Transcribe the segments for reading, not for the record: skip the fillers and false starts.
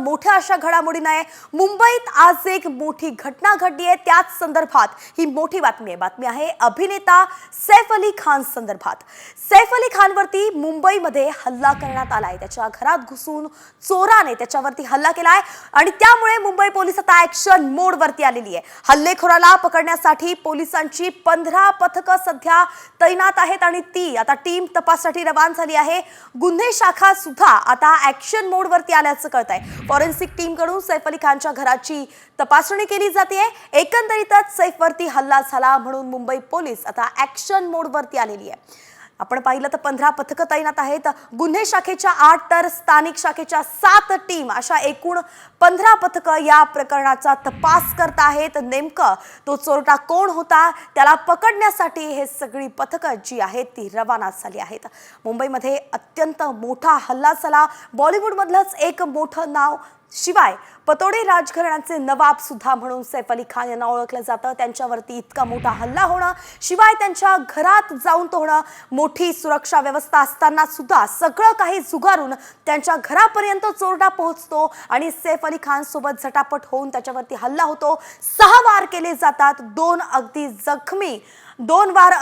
मोठ्या अशा घडामोडी नाही, मुंबईत आज एक मोठी घटना घडली आहे। त्याच संदर्भात ही मोठी बातमी आहे अभिनेता सैफ अली खान संदर्भात। सैफ अली खानवरती मुंबईमध्ये हल्ला करण्यात आलाय। त्याच्या घरात घुसून चोराने त्याच्यावरती हल्ला केलाय आणि त्यामुळे मुंबई पोलीस आता ऍक्शन मोडवरती आलेली आहे। हल्लेखोराला पकडण्यासाठी पोलिसांची 15 पथकं सध्या तैनात आहेत आणि ती आता टीम तपासासाठी रवाना झाली आहे। गुन्हे शाखा सुद्धा आता ऍक्शन मोडवरती आल्याचं कळतंय। फॉरेन्सिक टीम कडून सैफ अली खानच्या घराची तपासणी केली जाते। एकंदरीतच सैफवरती हल्ला झाला म्हणून मुंबई पोलीस आता ऍक्शन मोडवरती आलेली आहे। आपण पाहिलं तर 15 पथकं तैनात आहेत। गुन्हे शाखेच्या 8 तर स्थानिक शाखेच्या 7 टीम अशा एकूण 15 पथकं या प्रकरणाचा तपास करत आहेत। नेमकं तो चोरटा कोण होता त्याला पकडण्यासाठी हे सगळी पथकं जी आहेत ती रवाना झाली आहेत। मुंबईमध्ये अत्यंत मोठा हल्ला झाला। बॉलिवूडमधलंच एक मोठं नाव शिवाय पतोडे राजघराण्याचे नवाब सुद्धा म्हणून सैफ अली खान यांना ओळखलं जातं। त्यांच्यावरती इतका मोठा हल्ला होणं, शिवाय त्यांच्या घरात जाऊन तो होणं, मोठी सुरक्षा व्यवस्था असताना सुद्धा सगळं काही झुगारून त्यांच्या घरापर्यंत चोरटा पोहोचतो आणि सैफ अली खान सोबत झटापट होऊन त्याच्यावरती हल्ला होतो। 6 वार केले जातात, 2 अगदी जखमी, 2 वार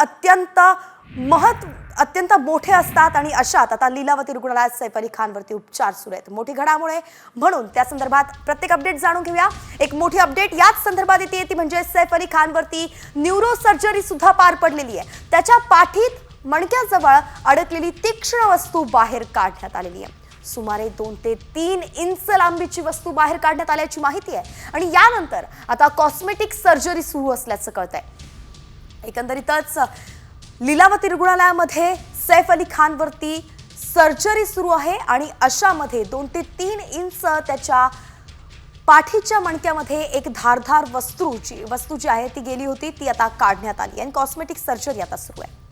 अत्यंत मोठे असतात आणि अशात आता लीलावती रुग्णालयात सैफ अली खानवरती उपचार सुरू आहेत। मोठी घडामोड म्हणून त्या संदर्भात प्रत्येक अपडेट जाणून घेऊया। एक मोठी अपडेट याच संदर्भात येते ती म्हणजे सैफ अली खानवरती न्यूरो सर्जरी सुद्धा पार पडलेली आहे। त्याच्या पाठीत मणक्याजवळ अडकलेली तीक्ष्ण वस्तू बाहेर काढण्यात आलेली आहे। सुमारे 2 ते 3 इंच लांबीची वस्तू बाहेर काढण्यात आल्याची माहिती आहे आणि यानंतर आता कॉस्मेटिक सर्जरी सुरू असल्याचं कळतंय। एकंदरीतच लीलावती रुग्णालयामध्ये सैफ अली खानवरती सर्जरी सुरू आहे आणि अशामध्ये 2 ते 3 इंच त्याच्या पाठीच्या मणक्यामध्ये एक धारदार वस्तू जी आहे ती गेली होती, ती आता काढण्यात आली आणि कॉस्मेटिक सर्जरी आता सुरू आहे।